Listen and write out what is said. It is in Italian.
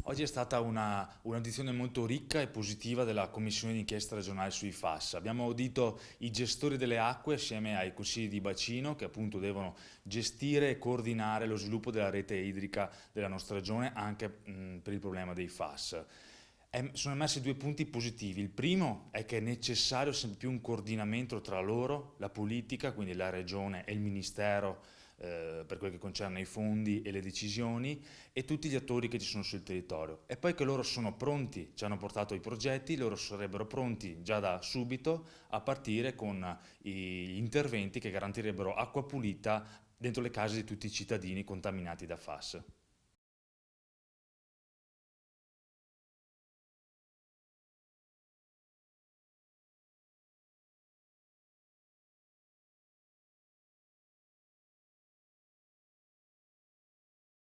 Oggi è stata un'audizione molto ricca e positiva della Commissione d'inchiesta regionale sui FAS. Abbiamo audito i gestori delle acque assieme ai consigli di bacino che appunto devono gestire e coordinare lo sviluppo della rete idrica della nostra regione anche per il problema dei FAS. Sono emersi due punti positivi. Il primo è che è necessario sempre più un coordinamento tra loro, la politica, quindi la regione e il ministero per quel che concerne i fondi e le decisioni e tutti gli attori che ci sono sul territorio. E poi che loro sono pronti, ci hanno portato i progetti, loro sarebbero pronti già da subito a partire con gli interventi che garantirebbero acqua pulita dentro le case di tutti i cittadini contaminati da FAS.